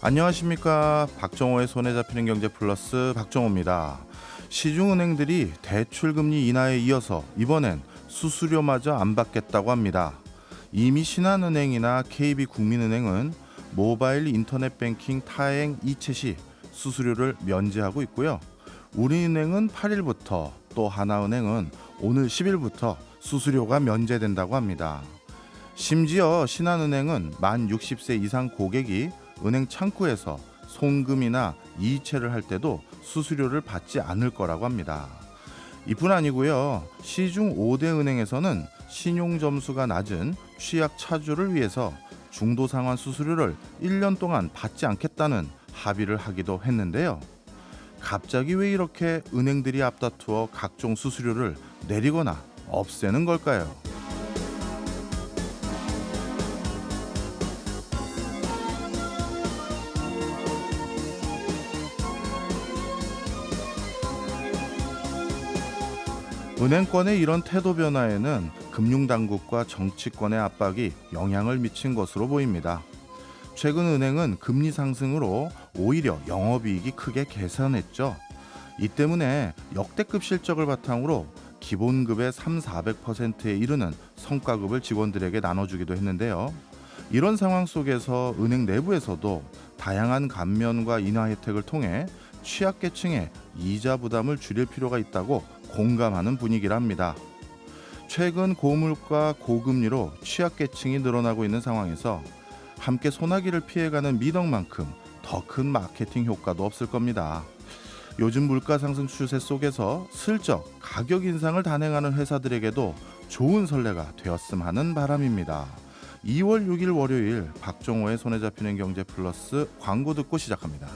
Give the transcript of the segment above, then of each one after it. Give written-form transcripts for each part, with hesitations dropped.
안녕하십니까. 박정호의 손에 잡히는 경제 플러스 박정호입니다. 시중은행들이 대출금리 인하에 이어서 이번엔 수수료마저 안 받겠다고 합니다. 이미 신한은행이나 KB국민은행은 모바일 인터넷 뱅킹 타행 이체 시 수수료를 면제하고 있고요. 우리은행은 8일부터 또 하나은행은 오늘 10일부터 수수료가 면제된다고 합니다. 심지어 신한은행은 만 60세 이상 고객이 은행 창구에서 송금이나 이체를 할 때도 수수료를 받지 않을 거라고 합니다. 이뿐 아니고요. 시중 5대 은행에서는 신용 점수가 낮은 취약 차주를 위해서 중도 상환 수수료를 1년 동안 받지 않겠다는 합의를 하기도 했는데요. 갑자기 왜 이렇게 은행들이 앞다투어 각종 수수료를 내리거나 없애는 걸까요? 은행권의 이런 태도 변화에는 금융당국과 정치권의 압박이 영향을 미친 것으로 보입니다. 최근 은행은 금리 상승으로 오히려 영업이익이 크게 개선했죠. 이 때문에 역대급 실적을 바탕으로 기본급의 3,400%에 이르는 성과급을 직원들에게 나눠주기도 했는데요. 이런 상황 속에서 은행 내부에서도 다양한 감면과 인하 혜택을 통해 취약계층의 이자 부담을 줄일 필요가 있다고 공감하는 분위기랍니다. 최근 고물가 고금리로 취약계층이 늘어나고 있는 상황에서 함께 소나기를 피해가는 미덕만큼 더 큰 마케팅 효과도 없을 겁니다. 요즘 물가 상승 추세 속에서 슬쩍 가격 인상을 단행하는 회사들에게도 좋은 선례가 되었음 하는 바람입니다. 2월 6일 월요일 박정호의 손에 잡히는 경제 플러스 광고 듣고 시작합니다.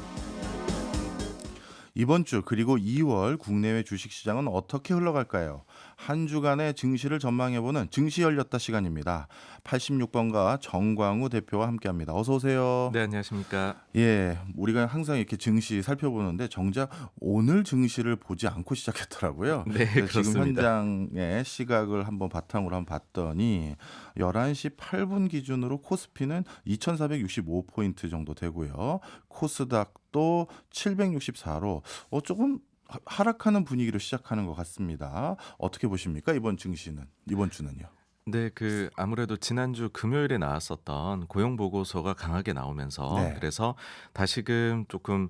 이번 주 그리고 2월 국내외 주식시장은 어떻게 흘러갈까요? 한 주간의 증시를 전망해보는 증시 열렸다 시간입니다. 86번가 정광우 대표와 함께합니다. 어서 오세요. 네, 안녕하십니까. 예, 우리가 항상 이렇게 증시 살펴보는데 정작 오늘 증시를 보지 않고 시작했더라고요. 네, 그래서 지금 그렇습니다. 현장의 시각을 한번 바탕으로 한번 봤더니 11시 8분 기준으로 코스피는 2465포인트 정도 되고요. 코스닥도 764로 조금 하락하는 분위기로 시작하는 것 같습니다. 어떻게 보십니까? 이번 증시는, 이번 주는요? 네, 아무래도 지난주 금요일에 나왔었던 고용 보고서가 강하게 나오면서 네. 그래서 다시금 조금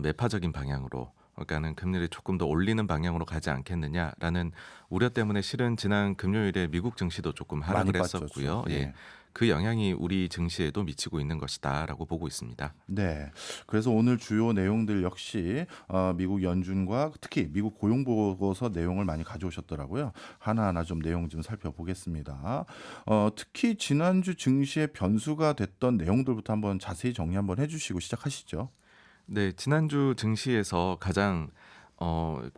매파적인 방향으로 그러니까는 금리를 조금 더 올리는 방향으로 가지 않겠느냐라는 우려 때문에 실은 지난 금요일에 미국 증시도 조금 많이 하락을 빠졌죠. 했었고요. 예. 예. 그 영향이 우리 증시에도 미치고 있는 것이다라고 보고 있습니다. 네. 그래서 오늘 주요 내용들 역시 미국 연준과 특히 미국 고용보고서 내용을 많이 가져오셨더라고요. 하나하나 좀 내용 좀 살펴보겠습니다. 특히 지난주 증시의 변수가 됐던 내용들부터 한번 자세히 정리 한번 해주시고 시작하시죠. 네, 지난주 증시에서 가장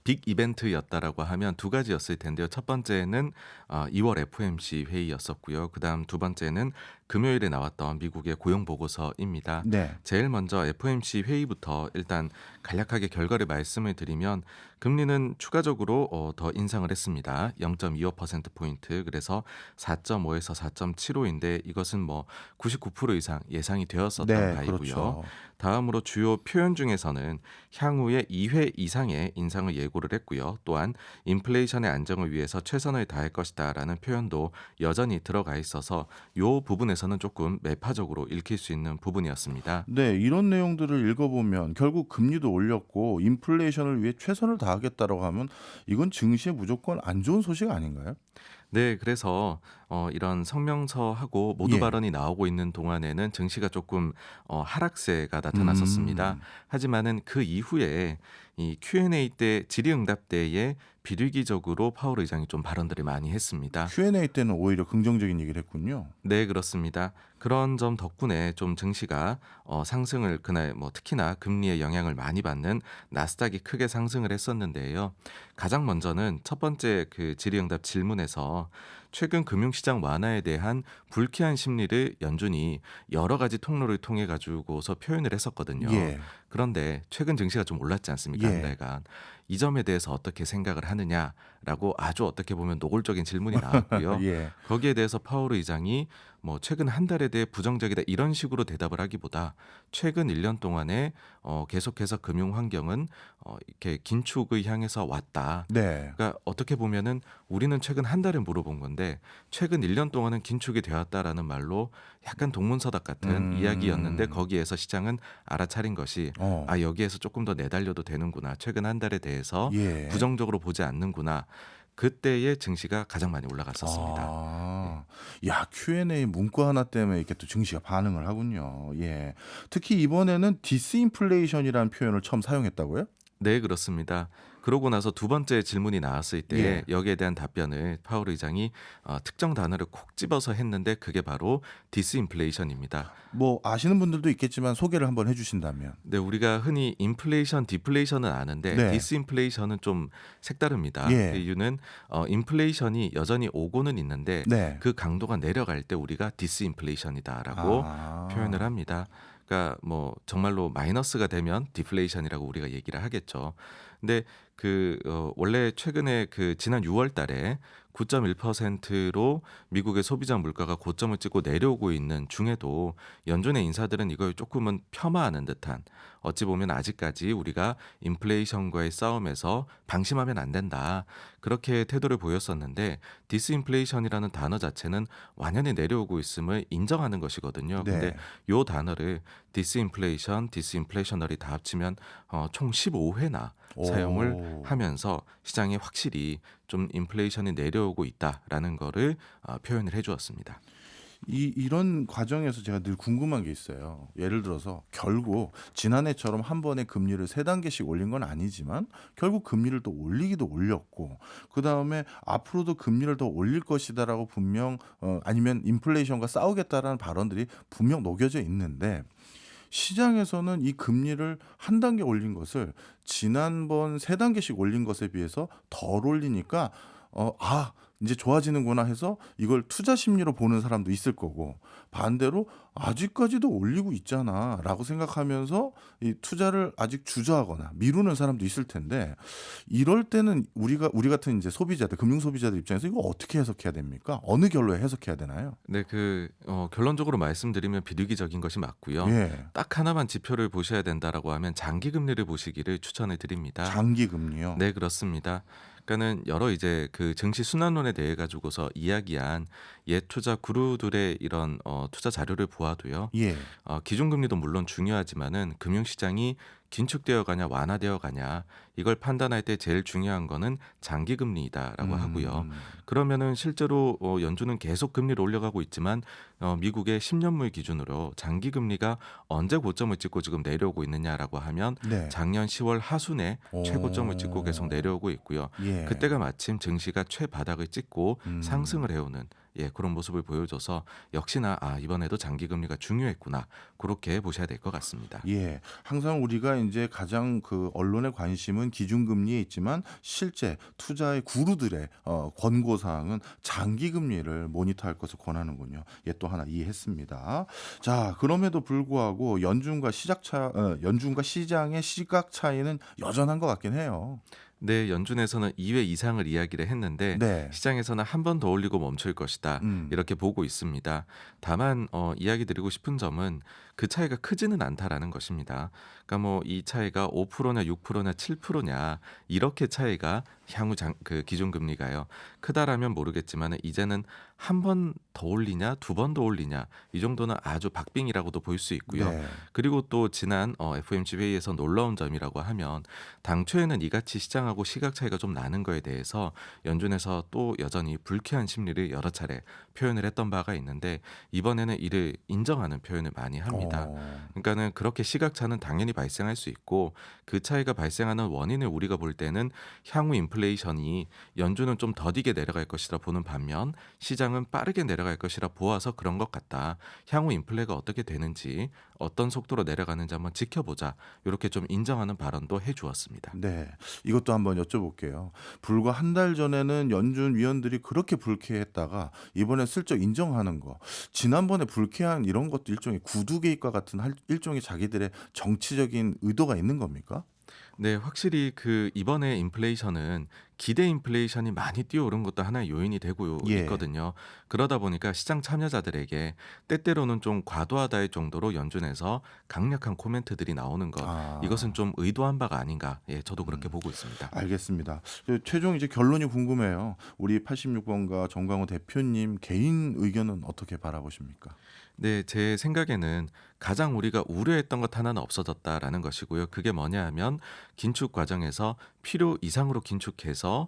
빅 이벤트였다라고 하면 두 가지였을 텐데요. 첫 번째는 2월 FOMC 회의였었고요. 그다음 두 번째는 금요일에 나왔던 미국의 고용 보고서입니다. 네. 제일 먼저 FOMC 회의부터 일단 간략하게 결과를 말씀을 드리면 금리는 추가적으로 더 인상을 했습니다. 0.25%포인트. 그래서 4.5에서 4.75인데 이것은 뭐 99% 이상 예상이 되었었던 네, 바이고요. 그렇죠. 다음으로 주요 표현 중에서는 향후에 2회 이상의 인상을 예고를 했고요. 또한 인플레이션의 안정을 위해서 최선을 다할 것이다라는 표현도 여전히 들어가 있어서 이 부분에서는 조금 매파적으로 읽힐 수 있는 부분이었습니다. 네, 이런 내용들을 읽어보면 결국 금리도 올렸고 인플레이션을 위해 최선을 다하겠다라고 하면 이건 증시에 무조건 안 좋은 소식 아닌가요? 네, 그래서 이런 성명서하고 모두 예. 발언이 나오고 있는 동안에는 증시가 조금 하락세가 나타났었습니다. 하지만은 그 이후에 이 Q&A 때 질의응답 때에 비리기적으로 파월 의장이 좀 발언들을 많이 했습니다. Q&A 때는 오히려 긍정적인 얘기를 했군요. 네, 그렇습니다. 그런 점 덕분에 좀 증시가 상승을 그날 뭐 특히나 금리의 영향을 많이 받는 나스닥이 크게 상승을 했었는데요. 가장 먼저는 첫 번째 그 질의응답 질문에서 최근 금융시장 완화에 대한 불쾌한 심리를 연준이 여러 가지 통로를 통해 가지고서 표현을 했었거든요. 예. 그런데 최근 증시가 좀 올랐지 않습니까? 예. 한 달간. 이 점에 대해서 어떻게 생각을 하느냐라고 아주 어떻게 보면 노골적인 질문이 나왔고요. 예. 거기에 대해서 파월 의장이 뭐 최근 한 달에 대해 부정적이다 이런 식으로 대답을 하기보다 최근 1년 동안에 계속해서 금융 환경은 이렇게 긴축을 향해서 왔다. 네. 그러니까 어떻게 보면은 우리는 최근 한 달에 물어본 건데 최근 1년 동안은 긴축이 되었다라는 말로 약간 동문서답 같은 이야기였는데 음. 거기에서 시장은 알아차린 것이 어. 아 여기에서 조금 더 내달려도 되는구나. 최근 한 달에 대해서 예. 부정적으로 보지 않는구나. 그때의 증시가 가장 많이 올라갔었습니다. 네. 아. 야, Q&A 문구 하나 때문에 이렇게 또 증시가 반응을 하군요. 예. 특히 이번에는 디스인플레이션이라는 표현을 처음 사용했다고요? 네, 그렇습니다. 그러고 나서 두 번째 질문이 나왔을 때 예. 여기에 대한 답변을 파월 의장이 특정 단어를 콕 집어서 했는데 그게 바로 디스인플레이션입니다. 뭐 아시는 분들도 있겠지만 소개를 한번 해 주신다면. 네, 우리가 흔히 인플레이션, 디플레이션은 아는데 네. 디스인플레이션은 좀 색다릅니다. 그 예. 이유는 인플레이션이 여전히 오고는 있는데 네. 그 강도가 내려갈 때 우리가 디스인플레이션이다라고 아. 표현을 합니다. 그러니까 뭐 정말로 마이너스가 되면 디플레이션이라고 우리가 얘기를 하겠죠. 근데 원래 최근에 지난 6월 달에 9.1%로 미국의 소비자 물가가 고점을 찍고 내려오고 있는 중에도 연준의 인사들은 이걸 조금은 폄하하는 듯한 어찌 보면 아직까지 우리가 인플레이션과의 싸움에서 방심하면 안 된다. 그렇게 태도를 보였었는데 디스인플레이션이라는 단어 자체는 완연히 내려오고 있음을 인정하는 것이거든요. 근데 네. 요 단어를 디스인플레이션, 디스인플레이셔널이 다 합치면 총 15회나 사용을 오. 하면서 시장에 확실히 좀 인플레이션이 내려오고 있다라는 거를 표현을 해 주었습니다. 이런 과정에서 제가 늘 궁금한 게 있어요. 예를 들어서 결국 지난해처럼 한 번에 금리를 세 단계씩 올린 건 아니지만 결국 금리를 또 올리기도 올렸고 그다음에 앞으로도 금리를 더 올릴 것이다라고 분명 아니면 인플레이션과 싸우겠다라는 발언들이 분명 녹여져 있는데 시장에서는 이 금리를 한 단계 올린 것을 지난번 세 단계씩 올린 것에 비해서 덜 올리니까 이제 좋아지는구나 해서 이걸 투자 심리로 보는 사람도 있을 거고 반대로 아직까지도 올리고 있잖아라고 생각하면서 이 투자를 아직 주저하거나 미루는 사람도 있을 텐데 이럴 때는 우리 같은 이제 소비자들, 금융 소비자들 입장에서 이거 어떻게 해석해야 됩니까? 어느 결로에 해석해야 되나요? 네, 결론적으로 말씀드리면 비둘기적인 것이 맞고요. 예. 딱 하나만 지표를 보셔야 된다라고 하면 장기 금리를 보시기를 추천을 드립니다. 장기 금리요. 네, 그렇습니다. 그러니까는 여러 이제 증시 순환론에 대해 가지고서 이야기한 옛 투자 구루들의 이런 투자 자료를 보아도요. 예. 기준금리도 물론 중요하지만은 금융시장이 긴축되어 가냐 완화되어 가냐 이걸 판단할 때 제일 중요한 거는 장기금리이다라고 하고요. 음. 그러면은 실제로 연준은 계속 금리를 올려가고 있지만 미국의 10년물 기준으로 장기금리가 언제 고점을 찍고 지금 내려오고 있느냐라고 하면 네. 작년 10월 하순에 최고점을 찍고 계속 내려오고 있고요. 예. 그때가 마침 증시가 최바닥을 찍고 음. 상승을 해오는 그런 모습을 보여줘서 역시나 이번에도 장기금리가 중요했구나 그렇게 보셔야 될 것 같습니다. 예. 항상 우리가 이제 가장 언론의 관심은 기준금리에 있지만 실제 투자의 구루들의 권고 사항은 장기 금리를 모니터할 것을 권하는군요. 예, 또 하나 이해했습니다. 자, 그럼에도 불구하고 연준과 시장의 시각 차이는 여전한 것 같긴 해요. 네, 연준에서는 2회 이상을 이야기를 했는데 네. 시장에서는 한 번 더 올리고 멈출 것이다. 음. 이렇게 보고 있습니다. 다만 이야기 드리고 싶은 점은 그 차이가 크지는 않다라는 것입니다. 그러니까 뭐 이 차이가 5%냐 6%냐 7%냐 이렇게 차이가 향후 기준 금리가요. 크다라면 모르겠지만 이제는 한 번 더 올리냐 두 번 더 올리냐 이 정도는 아주 박빙이라고도 볼 수 있고요. 네. 그리고 또 지난 FOMC 회의에서 놀라운 점이라고 하면 당초에는 이같이 시장하고 시각 차이가 좀 나는 거에 대해서 연준에서 또 여전히 불쾌한 심리를 여러 차례 표현을 했던 바가 있는데 이번에는 이를 인정하는 표현을 많이 합니다. 그러니까는 그렇게 시각차는 당연히 발생할 수 있고 그 차이가 발생하는 원인을 우리가 볼 때는 향후 인플레이션이 연준은 좀 더디게 내려갈 것이라 보는 반면 시장은 빠르게 내려갈 것이라 보아서 그런 것 같다. 향후 인플레가 어떻게 되는지 어떤 속도로 내려가는지 한번 지켜보자. 이렇게 좀 인정하는 발언도 해주었습니다. 네. 이것도 한번 여쭤볼게요. 불과 한 달 전에는 연준 위원들이 그렇게 불쾌했다가 이번에 슬쩍 인정하는 거. 지난번에 불쾌한 이런 것도 일종의 구두 개입과 같은 일종의 자기들의 정치적인 의도가 있는 겁니까? 네, 확실히 그 이번에 인플레이션은 기대 인플레이션이 많이 뛰어오른 것도 하나의 요인이 되고 예. 있거든요. 그러다 보니까 시장 참여자들에게 때때로는 좀 과도하다의 정도로 연준에서 강력한 코멘트들이 나오는 것, 이것은 아. 좀 의도한 바가 아닌가. 예, 저도 그렇게 음. 보고 있습니다. 알겠습니다. 최종 이제 결론이 궁금해요. 우리 86번가 정광호 대표님 개인 의견은 어떻게 바라보십니까? 네, 제 생각에는 가장 우리가 우려했던 것 하나는 없어졌다라는 것이고요. 그게 뭐냐 하면 긴축 과정에서 필요 이상으로 긴축해서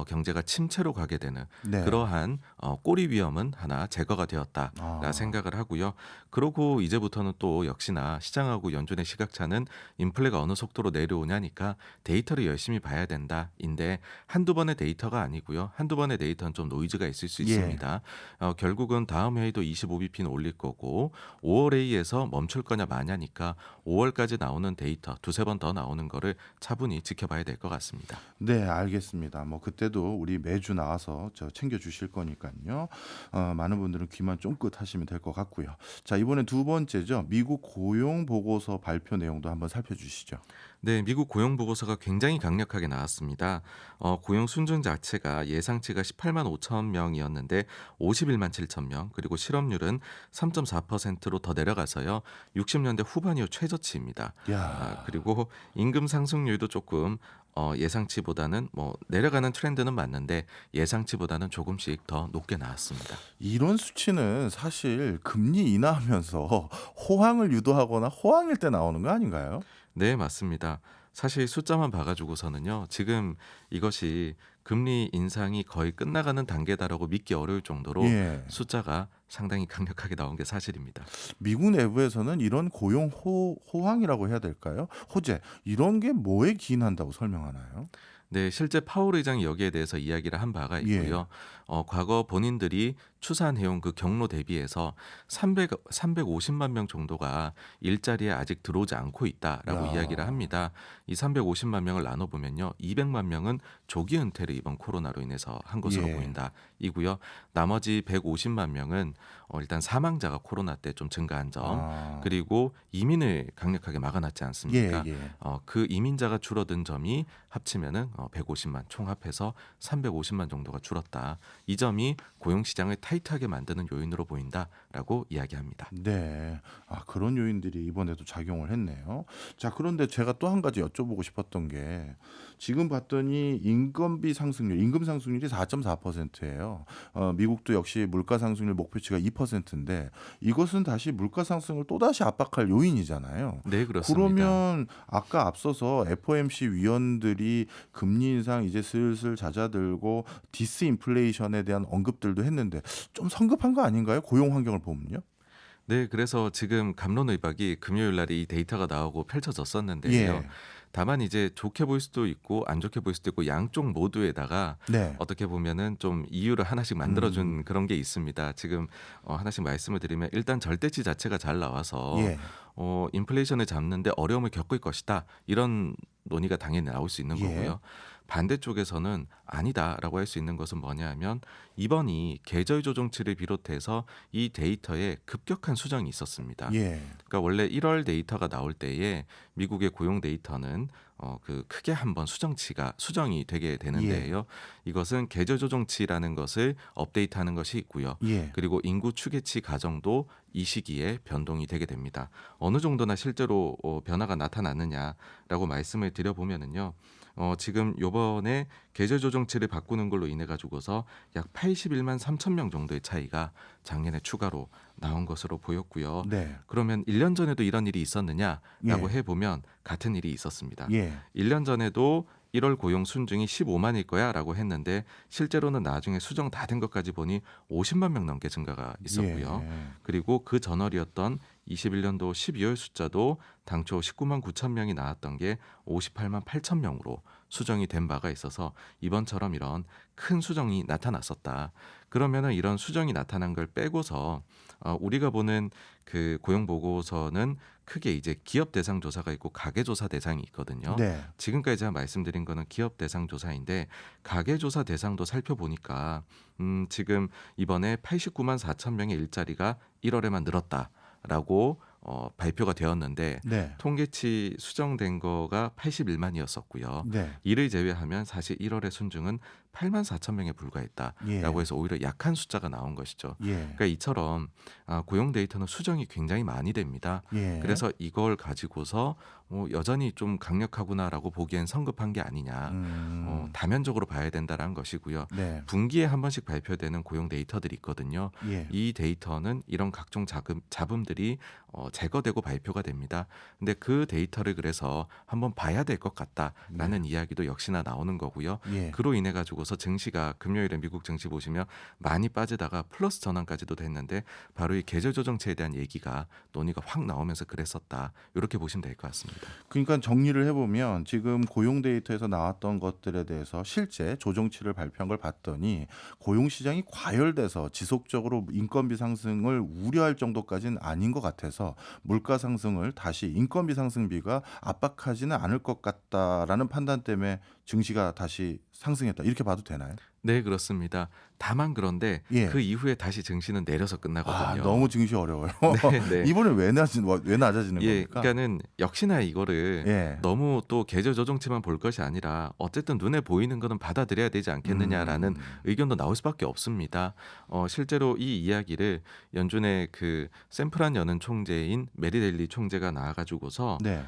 경제가 침체로 가게 되는 네. 그러한 꼬리 위험은 하나 제거가 되었다라 아. 생각을 하고요. 그러고 이제부터는 또 역시나 시장하고 연준의 시각차는 인플레가 어느 속도로 내려오냐니까 데이터를 열심히 봐야 된다인데 한두 번의 데이터가 아니고요. 한두 번의 데이터는 좀 노이즈가 있을 수 예. 있습니다. 결국은 다음 회의도 25bp는 올릴 거고 5월 회의에서 멈출 거냐 마냐니까 5월까지 나오는 데이터 두세 번 더 나오는 거를 차분히 지켜봐야 될 것 같습니다. 네, 알겠습니다. 뭐 그때도 우리 매주 나와서 챙겨 주실 거니까요. 많은 분들은 귀만 쫑긋 하시면 될 것 같고요. 자, 이번에 두 번째죠. 미국 고용 보고서 발표 내용도 한번 살펴주시죠. 네, 미국 고용 보고서가 굉장히 강력하게 나왔습니다. 고용 순증 자체가 예상치가 18만 5천 명이었는데 51만 7천 명, 그리고 실업률은 3.4%로 더 내려가서요. 60년대 후반 이후 최저치입니다. 야, 그리고 임금 상승률도 조금 예상치보다는 뭐 내려가는 트렌드는 맞는데 예상치보다는 조금씩 더 높게 나왔습니다. 이런 수치는 사실 금리 인하하면서 호황을 유도하거나 호황일 때 나오는 거 아닌가요? 네, 맞습니다. 사실 숫자만 봐가지고서는요, 지금 이것이 금리 인상이 거의 끝나가는 단계다라고 믿기 어려울 정도로 예. 숫자가 상당히 강력하게 나온 게 사실입니다. 미국 내부에서는 이런 고용 호황이라고 해야 될까요? 호재 이런 게 뭐에 기인한다고 설명하나요? 네, 실제 파월 의장이 여기에 대해서 이야기를 한 바가 예. 있고요. 과거 본인들이 추산해온 그 경로 대비해서 350만 명 정도가 일자리에 아직 들어오지 않고 있다라고 이야기를 야. 합니다. 이 350만 명을 나눠보면요. 200만 명은 조기 은퇴를 이번 코로나로 인해서 한 것으로 예. 보인다. 이고요. 나머지 150만 명은 일단 사망자가 코로나 때 좀 증가한 점, 아. 그리고 이민을 강력하게 막아놨지 않습니까? 예. 그 이민자가 줄어든 점이 합치면은 150만 총 합해서 350만 정도가 줄었다. 이 점이 고용 시장을 타이트하게 만드는 요인으로 보인다라고 이야기합니다. 네. 그런 요인들이 이번에도 작용을 했네요. 자, 그런데 제가 또 한 가지 여쭤보고 싶었던 게 지금 봤더니 임금비 상승률, 임금 상승률이 4.4%예요. 미국도 역시 물가 상승률 목표치가 2%인데 이것은 다시 물가 상승을 또다시 압박할 요인이잖아요. 네, 그렇습니다. 그러면 아까 앞서서 FOMC 위원들이 금리 인상 이제 슬슬 잦아들고 디스인플레이션에 대한 언급들도 했는데 좀 성급한 거 아닌가요? 고용 환경을 보면요. 네, 그래서 지금 갑론의박이 금요일 날에 이 데이터가 나오고 펼쳐졌었는데요. 예. 다만 이제 좋게 보일 수도 있고 안 좋게 보일 수도 있고 양쪽 모두에다가 네. 어떻게 보면은 좀 이유를 하나씩 음. 만들어준 그런 게 있습니다. 지금 하나씩 말씀을 드리면 일단 절대치 자체가 잘 나와서 예. 인플레이션을 잡는데 어려움을 겪을 것이다. 이런 논의가 당연히 나올 수 있는 예. 거고요. 반대쪽에서는 아니다라고 할 수 있는 것은 뭐냐 하면 이번이 계절 조정치를 비롯해서 이 데이터에 급격한 수정이 있었습니다. 예. 그러니까 원래 1월 데이터가 나올 때에 미국의 고용 데이터는 크게 한번 수정이 되게 되는데요. 이것은 계절 조정치라는 것을 업데이트하는 것이 있고요. 예. 그리고 인구 추계치 가정도 이 시기에 변동이 되게 됩니다. 어느 정도나 실제로 변화가 나타났느냐라고 말씀을 드려보면은요. 지금 요번에 계절 조정치를 바꾸는 걸로 인해 가지고서 약 81만 3천 명 정도의 차이가 작년에 추가로 나온 것으로 보였고요. 네. 그러면 1년 전에도 이런 일이 있었느냐라고 예. 해보면 같은 일이 있었습니다. 예. 1년 전에도 1월 고용 순증이 15만일 거야라고 했는데 실제로는 나중에 수정 다 된 것까지 보니 50만 명 넘게 증가가 있었고요. 예. 그리고 그 전월이었던 21년도 12월 숫자도 당초 19만 9천 명이 나왔던 게 58만 8천 명으로 수정이 된 바가 있어서 이번처럼 이런 큰 수정이 나타났었다. 그러면은 이런 수정이 나타난 걸 빼고서 우리가 보는 그 고용 보고서는 크게 이제 기업 대상 조사가 있고 가계 조사 대상이 있거든요. 네. 지금까지 제가 말씀드린 거는 기업 대상 조사인데 가계 조사 대상도 살펴보니까 지금 이번에 89만 4천 명의 일자리가 1월에만 늘었다라고 발표가 되었는데 네. 통계치 수정된 거가 81만이었었고요. 네. 이를 제외하면 사실 1월의 순증은 8만 4천 명에 불과했다라고 예. 해서 오히려 약한 숫자가 나온 것이죠. 예. 그러니까 이처럼 고용 데이터는 수정이 굉장히 많이 됩니다. 예. 그래서 이걸 가지고서 여전히 좀 강력하구나라고 보기엔 성급한 게 아니냐. 다면적으로 봐야 된다는 것이고요. 네. 분기에 한 번씩 발표되는 고용 데이터들이 있거든요. 예. 이 데이터는 이런 각종 잡음들이 제거되고 발표가 됩니다. 근데 그 데이터를 그래서 한번 봐야 될 것 같다라는 이야기도 역시나 나오는 거고요. 예. 그로 인해 가지고서 증시가 금요일에 미국 증시 보시면 많이 빠지다가 플러스 전환까지도 됐는데 바로 이 계절 조정치에 대한 얘기가 논의가 확 나오면서 그랬었다. 이렇게 보시면 될 것 같습니다. 그러니까 정리를 해보면 지금 고용 데이터에서 나왔던 것들에 대해서 실제 조정치를 발표한 걸 봤더니 고용 시장이 과열돼서 지속적으로 인건비 상승을 우려할 정도까지는 아닌 것 같아서 물가 상승을 다시 인건비 상승비가 압박하지는 않을 것 같다라는 판단 때문에 증시가 다시 상승했다. 이렇게 봐도 되나요? 네, 그렇습니다. 다만 그런데 예. 그 이후에 다시 증시는 내려서 끝나거든요. 너무 증시 어려워요. 네. 이번에 왜 낮아지는 예, 겁니까? 그러니까는 역시나 이거를 예. 너무 또 계절 조정치만 볼 것이 아니라 어쨌든 눈에 보이는 거는 받아들여야 되지 않겠느냐라는 의견도 나올 수밖에 없습니다. 실제로 이 이야기를 연준의 그 샌프란 연은 총재인 메리 델리 총재가 나와가지고서 네.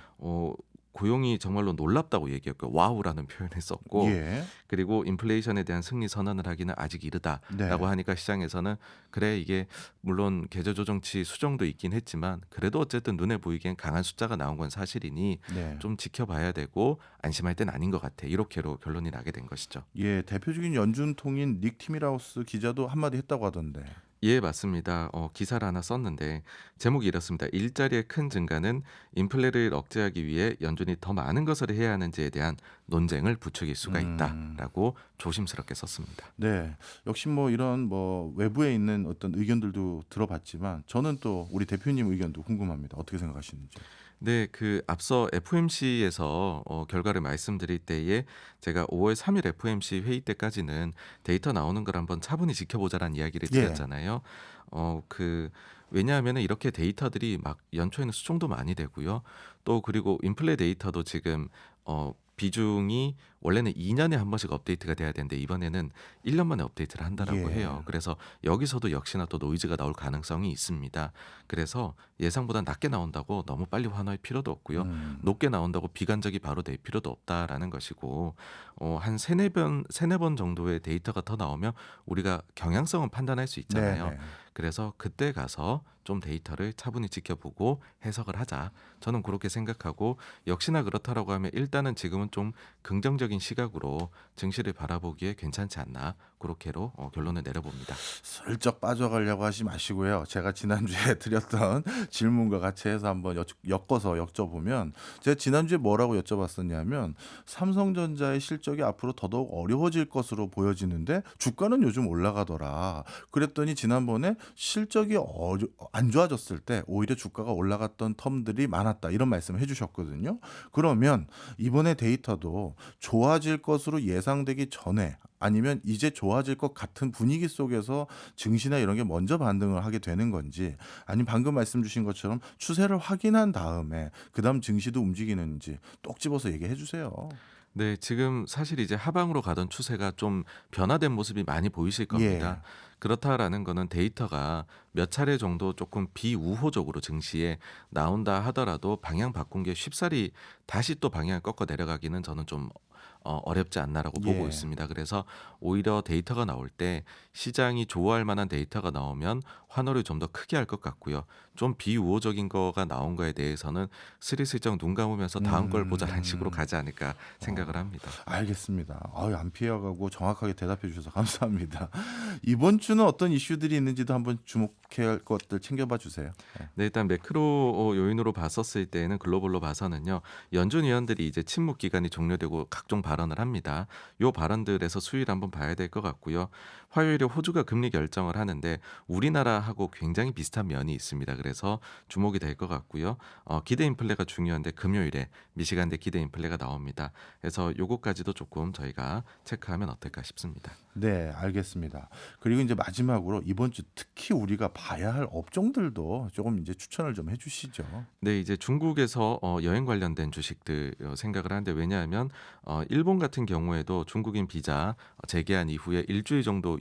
고용이 정말로 놀랍다고 얘기했고 와우라는 표현을 썼고 예. 그리고 인플레이션에 대한 승리 선언을 하기는 아직 이르다라고 네. 하니까 시장에서는 그래 이게 물론 계절 조정치 수정도 있긴 했지만 그래도 어쨌든 눈에 보이기엔 강한 숫자가 나온 건 사실이니 네. 좀 지켜봐야 되고 안심할 땐 아닌 것 같아 이렇게로 결론이 나게 된 것이죠. 예, 대표적인 연준 통인 닉 티미라우스 기자도 한마디 했다고 하던데. 예, 맞습니다. 기사를 하나 썼는데 제목이 이렇습니다. 일자리의 큰 증가는 인플레를 억제하기 위해 연준이 더 많은 것을 해야 하는지에 대한 논쟁을 부추길 수가 있다라고 조심스럽게 썼습니다. 네, 역시 뭐 이런 뭐 외부에 있는 어떤 의견들도 들어봤지만 저는 또 우리 대표님 의견도 궁금합니다. 어떻게 생각하시는지. 네, 그 앞서 FOMC에서 결과를 말씀드릴 때에 제가 5월 3일 FOMC 회의 때까지는 데이터 나오는 걸 한번 차분히 지켜보자라는 이야기를 예. 드렸잖아요. 왜냐하면 이렇게 데이터들이 막 연초에는 수정도 많이 되고요. 또 그리고 인플레 데이터도 지금 비중이 원래는 2년에 한 번씩 업데이트가 돼야 되는데 이번에는 1년 만에 업데이트를 한다라고 예. 해요. 그래서 여기서도 역시나 또 노이즈가 나올 가능성이 있습니다. 그래서 예상보다 낮게 나온다고 너무 빨리 환호할 필요도 없고요. 높게 나온다고 비관적이 바로 될 필요도 없다라는 것이고 한 세네 번 정도의 데이터가 더 나오면 우리가 경향성은 판단할 수 있잖아요. 네. 그래서 그때 가서 좀 데이터를 차분히 지켜보고 해석을 하자. 저는 그렇게 생각하고 역시나 그렇다라고 하면 일단은 지금은 좀 긍정적인 시각으로 증시를 바라보기에 괜찮지 않나 그렇게로 결론을 내려봅니다. 슬쩍 빠져가려고 하지 마시고요. 제가 지난주에 드렸던 질문과 같이 해서 한번 엮어서 여쭤보면 제가 지난주에 뭐라고 여쭤봤었냐면 삼성전자의 실적이 앞으로 더더욱 어려워질 것으로 보여지는데 주가는 요즘 올라가더라. 그랬더니 지난번에 실적이 안 좋아졌을 때 오히려 주가가 올라갔던 텀들이 많았다. 이런 말씀을 해주셨거든요. 그러면 이번에 데이터도 좋아질 것으로 예상되기 전에 아니면 이제 좋아질 것 같은 분위기 속에서 증시나 이런 게 먼저 반등을 하게 되는 건지 아니면 방금 말씀 주신 것처럼 추세를 확인한 다음에 그다음 증시도 움직이는지 똑 집어서 얘기해 주세요. 네, 지금 사실 이제 하방으로 가던 추세가 좀 변화된 모습이 많이 보이실 겁니다. 그렇다라는 거는 데이터가 몇 차례 정도 조금 비우호적으로 증시에 나온다 하더라도 방향 바꾼 게 쉽사리 다시 또 방향을 꺾어 내려가기는 저는 좀 어렵지 않나라고 보고 있습니다. 그래서 오히려 데이터가 나올 때 시장이 좋아할 만한 데이터가 나오면 환호를 좀 더 크게 할 것 같고요. 좀 비우호적인 거가 나온 거에 대해서는 스리슬쩍 눈 감으면서 다음 걸 보자는 식으로 가지 않을까 생각을 합니다. 알겠습니다. 안 피해가고 정확하게 대답해 주셔서 감사합니다. 이번 주는 어떤 이슈들이 있는지도 한번 주목해야 할 것들 챙겨봐 주세요. 네, 일단 매크로 요인으로 봤었을 때는 글로벌로 봐서는요. 연준 위원들이 이제 침묵 기간이 종료되고 각종 발언을 합니다. 요 발언들에서 수위를 한번 봐야 될 것 같고요. 화요일에 호주가 금리 결정을 하는데 우리나라하고 굉장히 비슷한 면이 있습니다. 그래서 주목이 될 것 같고요. 기대 인플레가 중요한데 금요일에 미시간대 기대 인플레가 나옵니다. 그래서 요거까지도 조금 저희가 체크하면 어떨까 싶습니다. 네, 알겠습니다. 그리고 이제 마지막으로 이번 주 특히 우리가 봐야 할 업종들도 조금 이제 추천을 좀 해주시죠. 네, 이제 중국에서 여행 관련된 주식들 생각을 하는데 왜냐하면 일본 같은 경우에도 중국인 비자 재개한 이후에 일주일 정도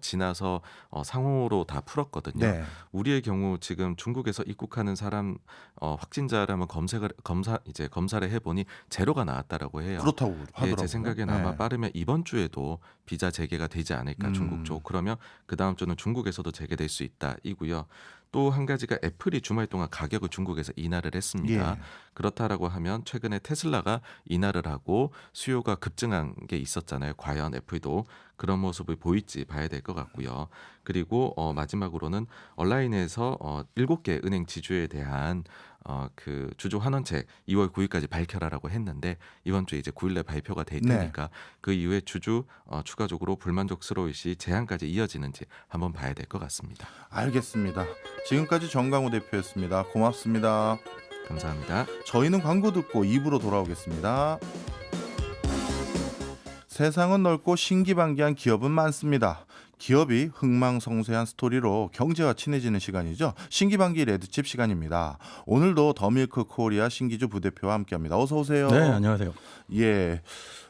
지나서 상호로 다 풀었거든요. 네, 우리의 경우 지금 중국에서 입국하는 사람 확진자를 한번 검사를 해보니 제로가 나왔다라고 해요. 그렇다고 예, 하더라고요. 제 생각에는 아마 네. 빠르면 이번 주에도 비자 재개가 되지 않을까 중국 쪽. 그러면 그 다음 주는 중국에서도 재개될 수 있다 이고요. 또 한 가지가 애플이 주말 동안 가격을 중국에서 인하를 했습니다. 예. 그렇다라고 하면 최근에 테슬라가 인하를 하고 수요가 급증한 게 있었잖아요. 과연 애플도 그런 모습을 보일지 봐야 될 것 같고요. 그리고 마지막으로는 온라인에서 7개 은행 지주에 대한 그 주주 환원책 2월 9일까지 밝혀라라고 했는데 이번 주에 이제 9일에 발표가 될 네. 테니까 그 이후에 주주 추가적으로 불만족스러울 시 제한까지 이어지는지 한번 봐야 될 것 같습니다. 알겠습니다. 지금까지 정강호 대표였습니다. 고맙습니다. 감사합니다. 저희는 광고 듣고 입으로 돌아오겠습니다. 세상은 넓고 신기반기한 기업은 많습니다. 기업이 흥망성쇠한 스토리로 경제와 친해지는 시간이죠. 신기반기 레드칩 시간입니다. 오늘도 더밀크 코리아 신기주 부대표와 함께합니다. 어서 오세요. 네, 안녕하세요. 예,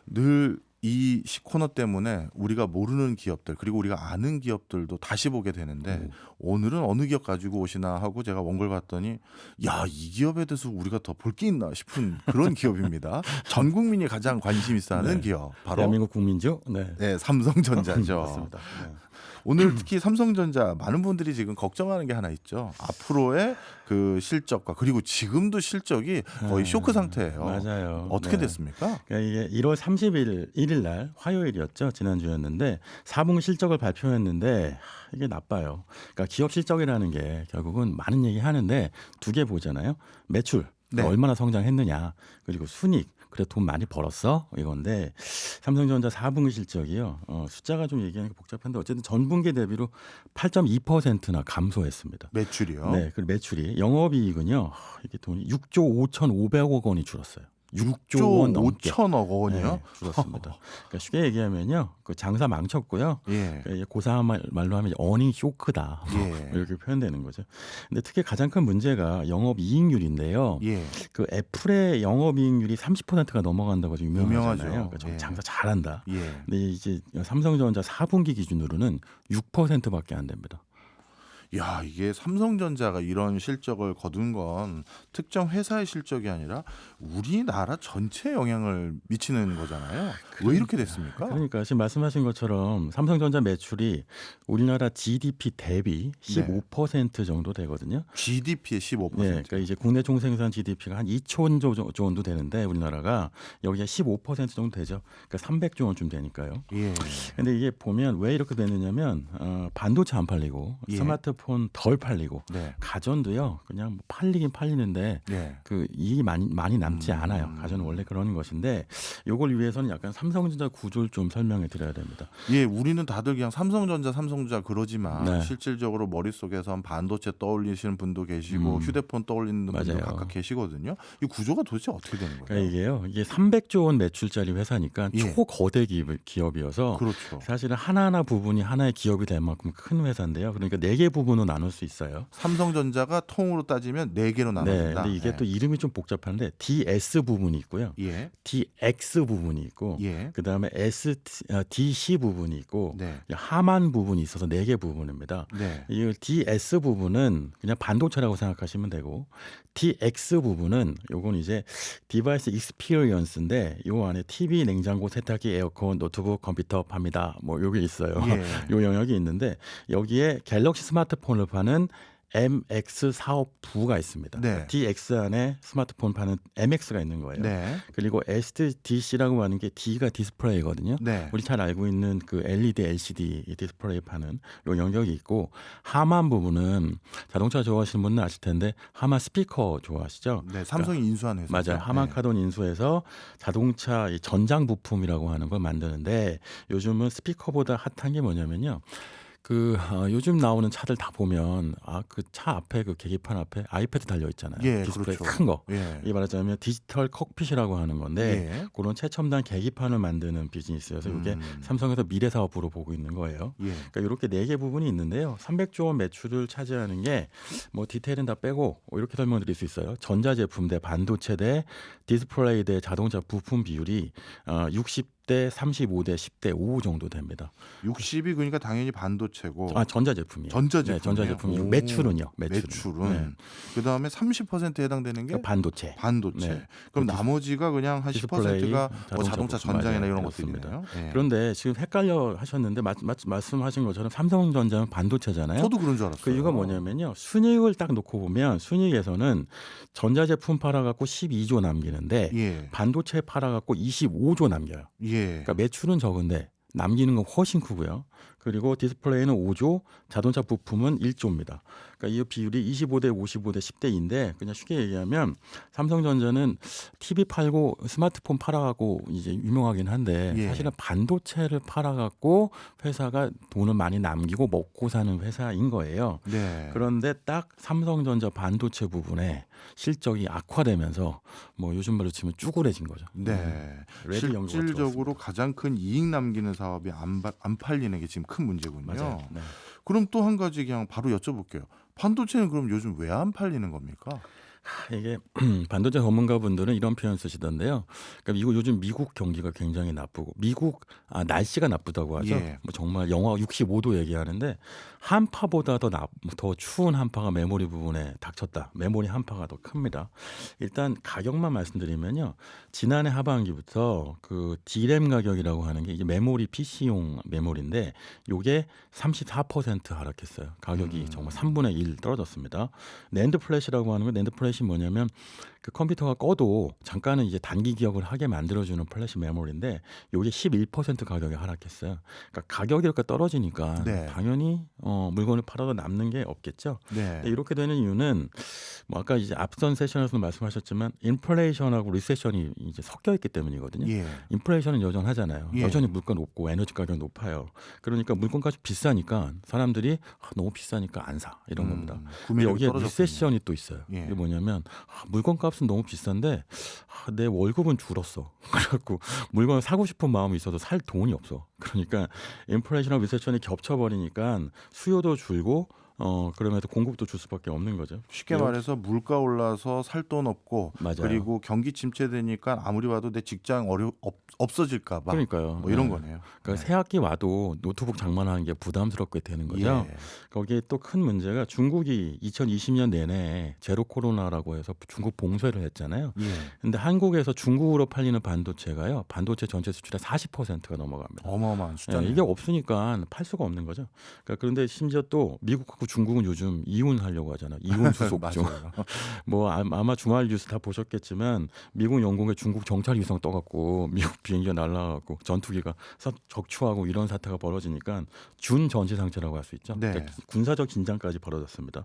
늘 이 코너 때문에 우리가 모르는 기업들 그리고 우리가 아는 기업들도 다시 보게 되는데 오늘은 어느 기업 가지고 오시나 하고 제가 원고를 봤더니 야, 이 기업에 대해서 우리가 더 볼 게 있나 싶은 그런 기업입니다. 전 국민이 가장 관심 있어하는 네. 기업 바로 대한민국 국민주. 네. 네, 삼성전자죠. 맞습니다. 네. 오늘 특히 삼성전자 많은 분들이 지금 걱정하는 게 하나 있죠. 앞으로의 그 실적과 그리고 지금도 실적이 거의 쇼크 상태예요. 맞아요. 어떻게 네. 됐습니까? 그러니까 이게 1월 30일 1일 날 화요일이었죠. 지난주였는데 4분기 실적을 발표했는데 이게 나빠요. 그러니까 기업 실적이라는 게 결국은 많은 얘기 하는데 두 개 보잖아요. 매출 네. 얼마나 성장했느냐 그리고 순이익 그래 돈 많이 벌었어 이건데 삼성전자 4분기 실적이요. 숫자가 좀 얘기하니까 복잡한데 어쨌든 전분기 대비로 8.2%나 감소했습니다. 매출이요. 네, 그리고 매출이 영업이익은요. 이게 돈이 6조 5,500억 원이 줄었어요. 6조 원 넘게. 5천억 원이요? 네, 줄었습니다. 그러니까 쉽게 얘기하면요, 그 장사 망쳤고요. 예. 그러니까 이게 고상한 말로 하면 어닝 쇼크다 예. 이렇게 표현되는 거죠. 근데 특히 가장 큰 문제가 영업이익률인데요. 예. 그 애플의 영업이익률이 30%가 넘어간다고 지금 유명하죠. 유명하잖아요. 그러니까 예. 장사 잘한다. 예. 근데 이제 삼성전자 4분기 기준으로는 6%밖에 안 됩니다. 야, 이게 삼성전자가 이런 실적을 거둔 건 특정 회사의 실적이 아니라 우리나라 전체에 영향을 미치는 거잖아요. 왜 이렇게 됐습니까? 그러니까 지금 말씀하신 것처럼 삼성전자 매출이 우리나라 GDP 대비 15% 정도 되거든요. GDP의 15%. 네, 그러니까 이제 국내 총생산 GDP가 한 2조 원 정도 되는데 우리나라가 여기가 15% 정도 되죠. 그러니까 300조 원쯤 되니까요. 예. 근데 이게 보면 왜 이렇게 되느냐면 반도체 안 팔리고 예. 스마트폰 덜 팔리고 네. 가전도요 그냥 뭐 팔리긴 팔리는데 예. 그 이익이 많이 남지 않아요. 가전은 원래 그런 것인데 이걸 위해서는 약간 삼성전자 구조를 좀 설명해 드려야 됩니다. 예, 우리는 다들 그냥 삼성전자 그러지만 네. 실질적으로 머릿속에선 반도체 떠올리시는 분도 계시고 휴대폰 떠올리는 분도 맞아요. 각각 계시거든요. 이 구조가 도대체 어떻게 되는 거예요? 그러니까 이게 300조 원 매출짜리 회사니까 예. 초거대 기업이어서 그렇죠. 사실은 하나하나 부분이 하나의 기업이 될 만큼 큰 회사인데요. 그러니까 4개 부분으로 나눌 수 있어요. 삼성전자가 통으로 따지면 4개로 네, 나눠진다. 근데 이게 또 이름이 좀 복잡한데 DS 부분이 있고요. 예. DX 부분이 있고 예. 그다음에 DC 부분이 있고 네. 하만 부분이 있어서 4개 부분입니다. 네. 이 DS 부분은 그냥 반도체라고 생각하시면 되고 DX 부분은 요건 이제 디바이스 익스피리언스인데 요 안에 TV, 냉장고, 세탁기, 에어컨, 노트북, 컴퓨터 팝니다. 뭐 요게 있어요. 예. 요 영역이 있는데 여기에 갤럭시 스마트폰을 파는 MX 사업부가 있습니다. 네. DX 안에 스마트폰 파는 MX가 있는 거예요. 네. 그리고 SDC라고 하는 게 D가 디스플레이거든요. 네. 우리 잘 알고 있는 그 LED, LCD 디스플레이 파는 요 영역이 있고 하만 부분은 자동차 좋아하시는 분은 아실 텐데 하만 스피커 좋아하시죠? 네, 삼성이 인수한 회사. 맞아요. 하만카돈 인수해서 자동차 이 전장 부품이라고 하는 걸 만드는데 요즘은 스피커보다 핫한 게 뭐냐면요. 요즘 나오는 차들 다 보면 그 차 앞에 그 계기판 앞에 아이패드 달려 있잖아요. 예, 디스플레이 그렇죠. 큰 거. 예. 이 말하자면 디지털 콕핏이라고 하는 건데 예. 그런 최첨단 계기판을 만드는 비즈니스여서 이게 삼성에서 미래 사업으로 보고 있는 거예요. 예. 그러니까 이렇게 네 개 부분이 있는데요. 300조 원 매출을 차지하는 게 뭐 디테일은 다 빼고 이렇게 설명드릴 수 있어요. 전자제품 대 반도체 대 디스플레이 대 자동차 부품 비율이 60대 35대 10대 5 정도 됩니다. 60이 그러니까 당연히 반도체고 전자제품이에요. 전자제품. 네, 전자제품이고 매출은요. 네. 그다음에 30%에 해당되는 게 반도체. 반도체. 그럼 나머지가 그냥 한 디스플레이, 10%가 뭐 자동차 부품, 전장이나 맞아요. 이런 그렇습니다. 것들이네요. 예. 그런데 지금 헷갈려 하셨는데 말씀하신 것처럼 삼성전자는 반도체잖아요. 저도 그런 줄 알았어요. 그 이유가 뭐냐면요. 순이익을 딱 놓고 보면 순이익에서는 전자제품 팔아갖고 12조 남기는데 예. 반도체 팔아갖고 25조 남겨요. 예. 그러니까 매출은 적은데 남기는 건 훨씬 크고요. 그리고 디스플레이는 5조, 자동차 부품은 1조입니다. 그러니까 이 비율이 25대 55대 10대인데 그냥 쉽게 얘기하면 삼성전자는 TV 팔고 스마트폰 팔아갖고 이제 유명하긴 한데 예. 사실은 반도체를 팔아갖고 회사가 돈을 많이 남기고 먹고 사는 회사인 거예요. 네. 그런데 딱 삼성전자 반도체 부분에 실적이 악화되면서 뭐 요즘 말로 치면 쭈그레진 거죠. 네. 레드 연구가 실질적으로 가장 큰 이익 남기는 사업이 안 팔리는 게 지금 큰 문제군요. 맞아요. 네. 그럼 또 한 가지 그냥 바로 여쭤볼게요. 반도체는 그럼 요즘 왜 안 팔리는 겁니까? 이게 반도체 전문가분들은 이런 표현 쓰시던데요. 그러니까 요즘 미국 경기가 굉장히 나쁘고 미국 날씨가 나쁘다고 하죠. 예. 뭐 정말 영하 65도 얘기하는데 한파보다 더 추운 한파가 메모리 부분에 닥쳤다. 메모리 한파가 더 큽니다. 일단 가격만 말씀드리면요. 지난해 하반기부터 그 D램 가격이라고 하는 게 이제 메모리 PC용 메모리인데 요게 34% 하락했어요. 가격이 정말 3분의 1 떨어졌습니다. 낸드 플래시라고 하는 건 낸드 플래시 뭐냐면 그 컴퓨터가 꺼도 잠깐은 이제 단기 기억을 하게 만들어주는 플래시 메모리인데 이게 11% 가격이 하락했어요. 그러니까 가격이 이렇게 떨어지니까 네. 당연히 물건을 팔아도 남는 게 없겠죠. 네. 근데 이렇게 되는 이유는 뭐 아까 이제 앞선 세션에서 말씀하셨지만 인플레이션하고 리세션이 이제 섞여 있기 때문이거든요. 예. 인플레이션은 여전하잖아요. 예. 여전히 물가 높고 에너지 가격 높아요. 그러니까 물건값이 비싸니까 사람들이 너무 비싸니까 안 사 이런 겁니다. 근데 구매력이 여기에 떨어졌군요. 리세션이 또 있어요. 예. 이게 뭐냐면 물건값은 너무 비싼데 내 월급은 줄었어. 그래갖고 물건을 사고 싶은 마음이 있어도 살 돈이 없어. 그러니까 인플레이션과 리세션이 겹쳐버리니까 수요도 줄고 그러면서 공급도 줄 수밖에 없는 거죠. 쉽게 말해서 물가 올라서 살 돈 없고 맞아요. 그리고 경기 침체되니까 아무리 봐도 내 직장 없어질까 봐. 그러니까요. 뭐 이런 네. 거네요. 그러니까 새 학기 와도 노트북 장만하는 게 부담스럽게 되는 거죠. 예. 거기에 또 큰 문제가 중국이 2020년 내내 제로 코로나라고 해서 중국 봉쇄를 했잖아요. 예. 근데 한국에서 중국으로 팔리는 반도체가요. 반도체 전체 수출의 40%가 넘어갑니다. 어마어마한 숫자네요. 이게 없으니까 팔 수가 없는 거죠. 그러니까 그런데 심지어 또 미국하고 중국은 요즘 이혼하려고 하잖아요. 이혼 수속중. 맞아요. 뭐 아마 주말 뉴스 다 보셨겠지만 미국 영공에 중국 정찰 위성 떠갖고 미국 비행기가 날아가고 전투기가 적추하고 이런 사태가 벌어지니까 준 전시 상태라고 할 수 있죠. 네. 그러니까 군사적 긴장까지 벌어졌습니다.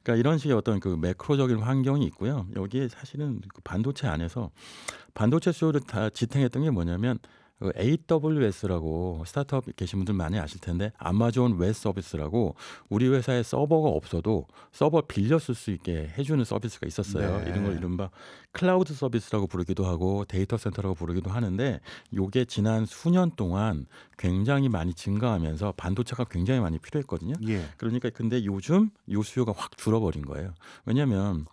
그러니까 이런 식의 어떤 그 매크로적인 환경이 있고요. 여기에 사실은 그 반도체 안에서 반도체 수요를 다 지탱했던 게 뭐냐면 그 AWS라고 스타트업 계신 분들 많이 아실 텐데 아마존 웹 서비스라고 우리 회사에 서버가 없어도 서버 빌려 쓸 수 있게 해주는 서비스가 있었어요. 네. 이런 걸 이른바 클라우드 서비스라고 부르기도 하고 데이터 센터라고 부르기도 하는데 이게 지난 수년 동안 굉장히 많이 증가하면서 반도체가 굉장히 많이 필요했거든요. 예. 그러니까 근데 요즘 이 수요가 확 줄어버린 거예요. 왜냐하면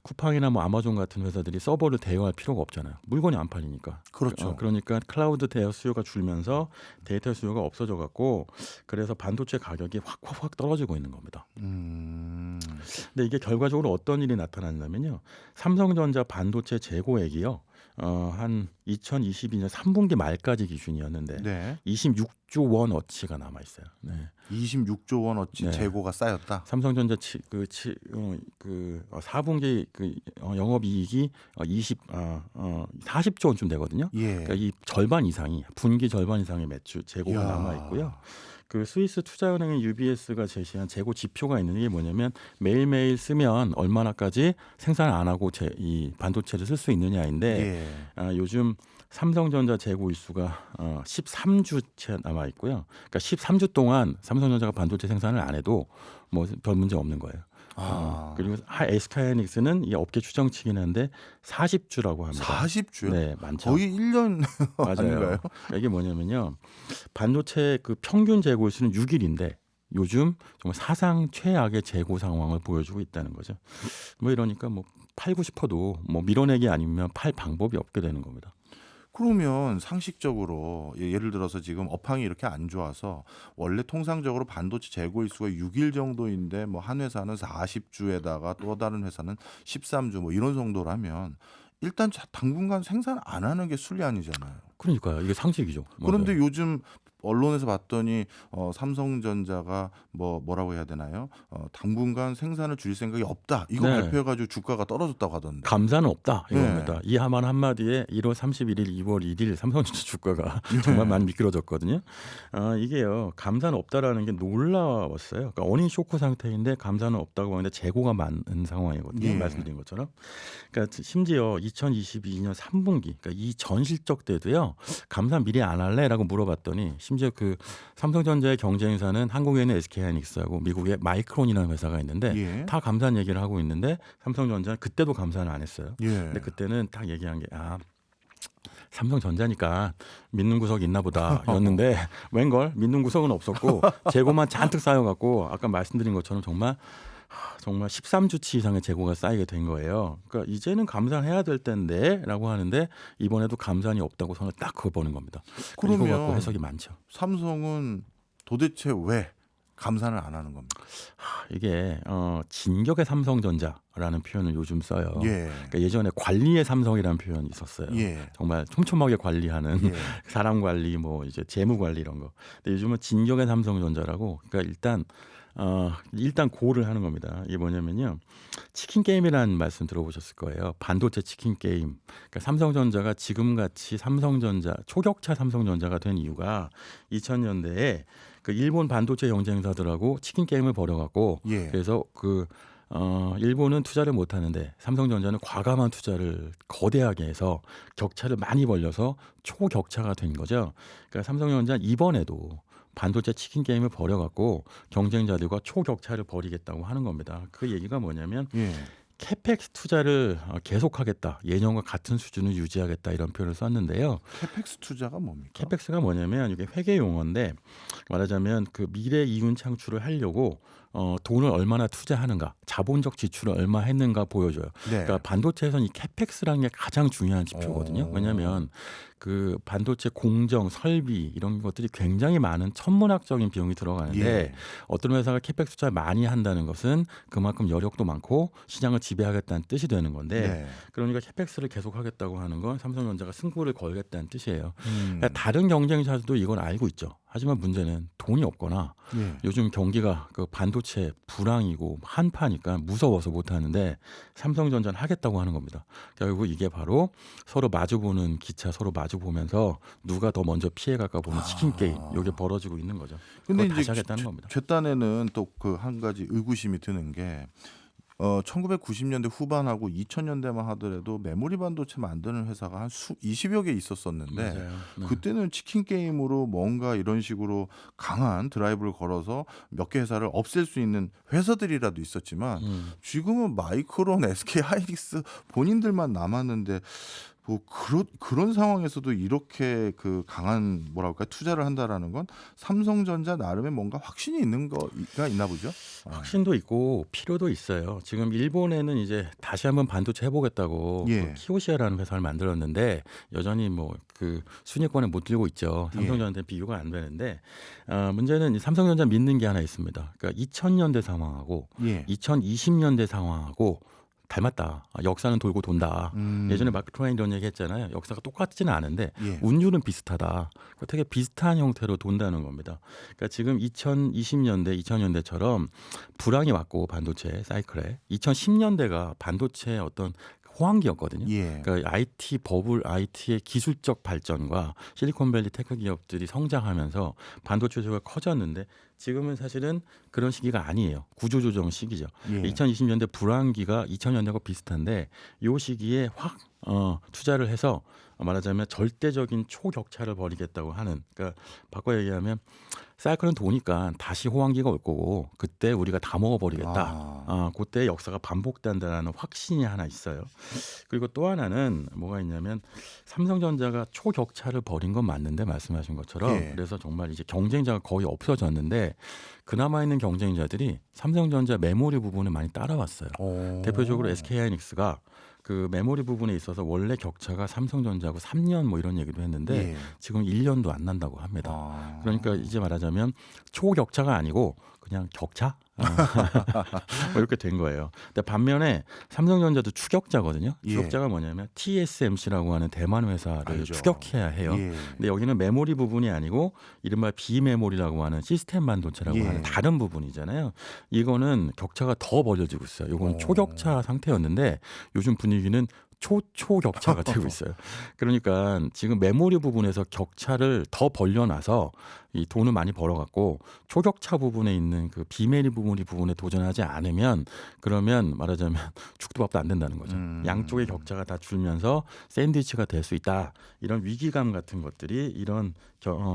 쿠팡이나 뭐 아마존 같은 회사들이 서버를 대여할 필요가 없잖아요. 물건이 안 팔리니까. 그렇죠. 그러니까 클라우드 대여 수요가 줄면서 데이터 수요가 없어져 갖고 그래서 반도체 가격이 확 떨어지고 있는 겁니다. 근데 이게 결과적으로 어떤 일이 나타났냐면요. 삼성전자 반도체 재고액이요. 한 2022년 3분기 말까지 기준이었는데 네. 26조 원 어치가 남아 있어요. 네. 26조 원 어치 네. 재고가 쌓였다. 삼성전자 4분기 영업이익이 40조 원쯤 되거든요. 예. 그러니까 이 절반 이상이 분기 절반 이상의 매출 재고가 이야. 남아 있고요. 그 스위스 투자은행인 UBS가 제시한 재고 지표가 있는 게 뭐냐면 매일매일 쓰면 얼마나까지 생산 안 하고 이 반도체를 쓸 수 있느냐인데 예. 요즘 삼성전자 재고 일수가 13주째 남아 있고요. 그러니까 13주 동안 삼성전자가 반도체 생산을 안 해도 뭐 별 문제 없는 거예요. 그리고 SK하이닉스는 이 업계 추정치긴 한데 40주라고 합니다. 40주요? 네, 많죠. 거의 1년 맞아요. 아닌가요? 이게 뭐냐면요. 반도체 그 평균 재고 일수는 6일인데 요즘 정말 사상 최악의 재고 상황을 보여주고 있다는 거죠. 뭐 이러니까 뭐 팔고 싶어도 뭐 밀어내기 아니면 팔 방법이 없게 되는 겁니다. 그러면 상식적으로 예를 들어서 지금 업황이 이렇게 안 좋아서 원래 통상적으로 반도체 재고 일수가 6일 정도인데 뭐 한 회사는 40주에다가 또 다른 회사는 13주 뭐 이런 정도라면 일단 당분간 생산 안 하는 게 순리아니잖아요. 그러니까요. 이게 상식이죠. 그런데 맞아요. 요즘 언론에서 봤더니 삼성전자가 뭐라고 해야 되나요? 당분간 생산을 줄일 생각이 없다. 이거 네. 발표해가지고 주가가 떨어졌다고 하던데. 감사는 없다 네. 이겁니다. 이 말 한마디에 1월 31일, 2월 1일 삼성전자 주가가 정말 많이 미끄러졌거든요. 이게요. 감사는 없다라는 게 놀라웠어요. 그러니까 어닝 쇼크 상태인데 감사는 없다고 하는데 재고가 많은 상황이거든요. 예. 말씀드린 것처럼. 그러니까 심지어 2022년 3분기, 그러니까 이 전 실적 때도요. 감사 미리 안 할래라고 물어봤더니 심지어 그 삼성전자의 경쟁사는 한국에 있는 SK하이닉스하고 미국의 마이크론이라는 회사가 있는데 예. 다 감사한 얘기를 하고 있는데 삼성전자는 그때도 감사는 안 했어요. 예. 근데 그때는 딱 얘기한 게 삼성전자니까 믿는 구석이 있나 보다였는데 웬걸 믿는 구석은 없었고 재고만 잔뜩 쌓여갖고 아까 말씀드린 것처럼 정말 13주치 이상의 재고가 쌓이게 된 거예요. 그러니까 이제는 감산해야 될 텐데라고 하는데 이번에도 감산이 없다고 선을 딱 그어보는 겁니다. 그러면 이거 갖고 해석이 많죠. 삼성은 도대체 왜 감산을 안 하는 겁니까? 이게 진격의 삼성전자라는 표현을 요즘 써요. 예. 그러니까 예전에 관리의 삼성이라는 표현이 있었어요. 예. 정말 촘촘하게 관리하는 예. 사람 관리, 뭐 이제 재무 관리 이런 거. 근데 요즘은 진격의 삼성전자라고. 그러니까 일단 고를 하는 겁니다. 이게 뭐냐면요. 치킨 게임이라는 말씀 들어보셨을 거예요. 반도체 치킨 게임. 그러니까 삼성전자가 지금같이 초격차 삼성전자가 된 이유가 2000년대에 그 일본 반도체 경쟁사들하고 치킨 게임을 벌여갖고 예. 그래서 일본은 투자를 못 하는데 삼성전자는 과감한 투자를 거대하게 해서 격차를 많이 벌려서 초격차가 된 거죠. 그러니까 삼성전자는 이번에도 반도체 치킨 게임을 벌여갖고 경쟁자들과 초격차를 벌이겠다고 하는 겁니다. 그 얘기가 뭐냐면 예. 캐펙스 투자를 계속하겠다. 예년과 같은 수준을 유지하겠다 이런 표현을 썼는데요. 캐펙스 투자가 뭡니까? 캐펙스가 뭐냐면 이게 회계 용어인데 말하자면 그 미래 이윤 창출을 하려고 돈을 얼마나 투자하는가, 자본적 지출을 얼마 했는가 보여줘요. 네. 그러니까 반도체에서는 이 캐펙스라는 게 가장 중요한 지표거든요. 오. 왜냐하면 그 반도체 공정, 설비 이런 것들이 굉장히 많은 천문학적인 비용이 들어가는데 예. 어떤 회사가 캐펙스 투자를 많이 한다는 것은 그만큼 여력도 많고 시장을 지배하겠다는 뜻이 되는 건데 네. 그러니까 캐펙스를 계속하겠다고 하는 건 삼성전자가 승부를 걸겠다는 뜻이에요. 음. 그러니까 다른 경쟁사들도 이건 알고 있죠. 하지만 문제는 돈이 없거나 예. 요즘 경기가 그 반도체 불황이고 한파니까 무서워서 못 하는데 삼성전자는 하겠다고 하는 겁니다. 결국 이게 바로 서로 마주보는 기차 서로 마주보면서 누가 더 먼저 피해갈까 보는 치킨 게임 이게 벌어지고 있는 거죠. 근데 그걸 다시 이제 하겠다는 겁니다. 제 딴에는 또 그 한 가지 의구심이 드는 게 1990년대 후반하고 2000년대만 하더라도 메모리 반도체 만드는 회사가 한 20여 개 있었었는데 맞아요. 네. 그때는 치킨 게임으로 뭔가 이런 식으로 강한 드라이브를 걸어서 몇 개 회사를 없앨 수 있는 회사들이라도 있었지만 지금은 마이크론, SK 하이닉스 본인들만 남았는데 뭐 그런 상황에서도 이렇게 그 강한 뭐랄까 투자를 한다라는 건 삼성전자 나름의 뭔가 확신이 있는 거가 있나 보죠. 확신도 있고 필요도 있어요. 지금 일본에는 이제 다시 한번 반도체 해보겠다고 예. 그 키오시아라는 회사를 만들었는데 여전히 뭐 그 순위권에 못 들고 있죠. 삼성전자한테 비교가 안 되는데 문제는 이 삼성전자 믿는 게 하나 있습니다. 그러니까 2000년대 상황하고 예. 2020년대 상황하고 닮았다. 역사는 돌고 돈다. 예전에 마크 트웨인 이런 얘기 했잖아요. 역사가 똑같지는 않은데 예. 운율은 비슷하다. 되게 비슷한 형태로 돈다는 겁니다. 그러니까 지금 2020년대, 2000년대처럼 불황이 왔고 반도체 사이클에 2010년대가 반도체 어떤 호황기였거든요. 예. 그러니까 IT 버블, IT의 기술적 발전과 실리콘밸리 테크 기업들이 성장하면서 반도체 수요가 커졌는데 지금은 사실은 그런 시기가 아니에요. 구조조정 시기죠. 예. 2020년대 불황기가 2000년대하고 비슷한데 이 시기에 확 투자를 해서 말하자면 절대적인 초격차를 벌이겠다고 하는, 그러니까 바꿔 얘기하면 사이클은 도니까 다시 호황기가 올 거고 그때 우리가 다 먹어버리겠다. 그때 역사가 반복된다는 확신이 하나 있어요. 그리고 또 하나는 뭐가 있냐면 삼성전자가 초격차를 벌인 건 맞는데 말씀하신 것처럼 예. 그래서 정말 이제 경쟁자가 거의 없어졌는데 그나마 있는 경쟁자들이 삼성전자 메모리 부분에 많이 따라왔어요. 대표적으로 SK하이닉스가 그 메모리 부분에 있어서 원래 격차가 삼성전자하고 3년 뭐 이런 얘기도 했는데 예. 지금 1년도 안 난다고 합니다. 아. 그러니까 이제 말하자면 초격차가 아니고 그냥 격차? 뭐 이렇게 된 거예요. 근데 반면에 삼성전자도 추격자거든요. 예. 추격자가 뭐냐면 TSMC라고 하는 대만 회사를 알죠. 추격해야 해요. 예. 근데 여기는 메모리 부분이 아니고 이른바 비메모리라고 하는 시스템 반도체라고 예. 하는 다른 부분이잖아요. 이거는 격차가 더 벌어지고 있어요. 이건 초격차 상태였는데 요즘 분위기는 초격차가 되고 있어요. 그러니까 지금 메모리 부분에서 격차를 더 벌려놔서 이 돈을 많이 벌어갖고 초격차 부분에 있는 그 비메모리 부분에 도전하지 않으면 그러면 말하자면 죽도 밥도 안 된다는 거죠. 양쪽의 격차가 다 줄면서 샌드위치가 될 수 있다. 이런 위기감 같은 것들이 이런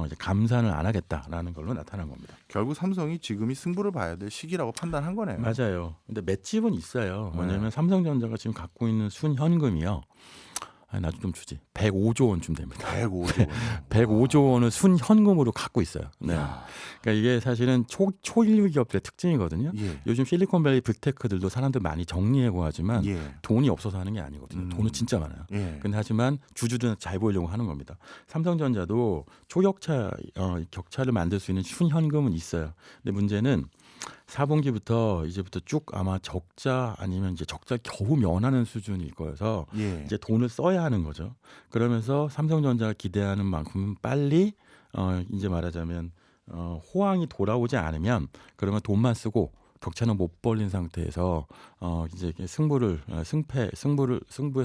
이제 감산을 안 하겠다라는 걸로 나타난 겁니다. 결국 삼성이 지금이 승부를 봐야 될 시기라고 판단한 거네요. 맞아요. 근데 맷집은 있어요. 네. 뭐냐면 삼성전자가 지금 갖고 있는 순현금이요. 나도 좀 주지. 105조 원쯤 됩니다. 105조 원. 105조 원을 순현금으로 갖고 있어요. 네. 그러니까 이게 사실은 초일류 기업들의 특징이거든요. 예. 요즘 실리콘밸리 빅테크들도 사람들 많이 정리하고 하지만 예. 돈이 없어서 하는 게 아니거든요. 돈은 진짜 많아요. 예. 근데 하지만 주주들은 잘 보이려고 하는 겁니다. 삼성전자도 초격차 격차를 만들 수 있는 순현금은 있어요. 근데 문제는 4분기부터 이제부터 쭉 아마 적자 아니면 이제 적자 겨우 면하는 수준일 거여서 예. 이제 돈을 써야 하는 거죠. 그러면서 삼성전자가 기대하는 만큼 빨리 이제 말하자면 호황이 돌아오지 않으면 그러면 돈만 쓰고 격차는 못 벌린 상태에서 이제 승부에서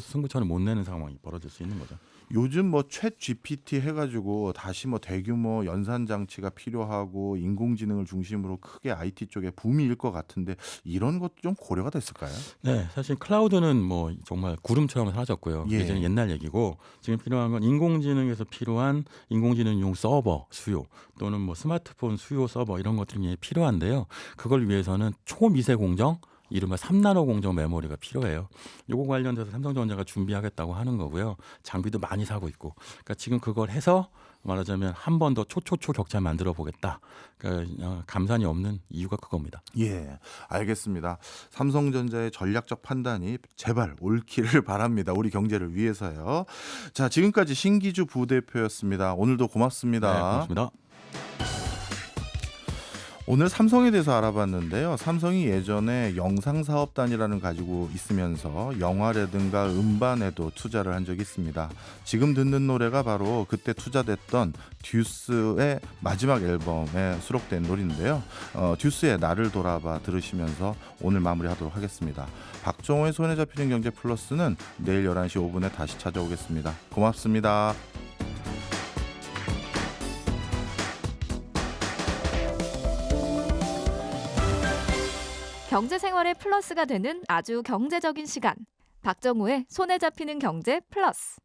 승부처는 못 내는 상황이 벌어질 수 있는 거죠. 요즘 뭐 챗 GPT 해가지고 다시 뭐 대규모 연산 장치가 필요하고 인공지능을 중심으로 크게 IT 쪽에 붐일 것 같은데 이런 것도 좀 고려가 됐을까요? 네, 사실 클라우드는 뭐 정말 구름처럼 사라졌고요. 예. 이제는 옛날 얘기고 지금 필요한 건 인공지능에서 필요한 인공지능용 서버 수요 또는 뭐 스마트폰 수요 서버 이런 것들이 필요한데요. 그걸 위해서는 초미세 공정 이른바 3나노 공정 메모리가 필요해요. 요거 관련돼서 삼성전자가 준비하겠다고 하는 거고요. 장비도 많이 사고 있고. 그러니까 지금 그걸 해서 말하자면 한 번 더 초초초 격차 만들어 보겠다. 그러니까 감산이 없는 이유가 그겁니다. 예, 알겠습니다. 삼성전자의 전략적 판단이 제발 옳기를 바랍니다. 우리 경제를 위해서요. 자, 지금까지 신기주 부대표였습니다. 오늘도 고맙습니다. 네, 고맙습니다. 오늘 삼성에 대해서 알아봤는데요. 삼성이 예전에 영상사업단이라는 가지고 있으면서 영화라든가 음반에도 투자를 한 적이 있습니다. 지금 듣는 노래가 바로 그때 투자됐던 듀스의 마지막 앨범에 수록된 노래인데요. 듀스의 나를 돌아봐 들으시면서 오늘 마무리하도록 하겠습니다. 박정호의 손에 잡히는 경제 플러스는 내일 11시 5분에 다시 찾아오겠습니다. 고맙습니다. 경제 생활의 플러스가 되는 아주 경제적인 시간. 박정호의 손에 잡히는 경제 플러스.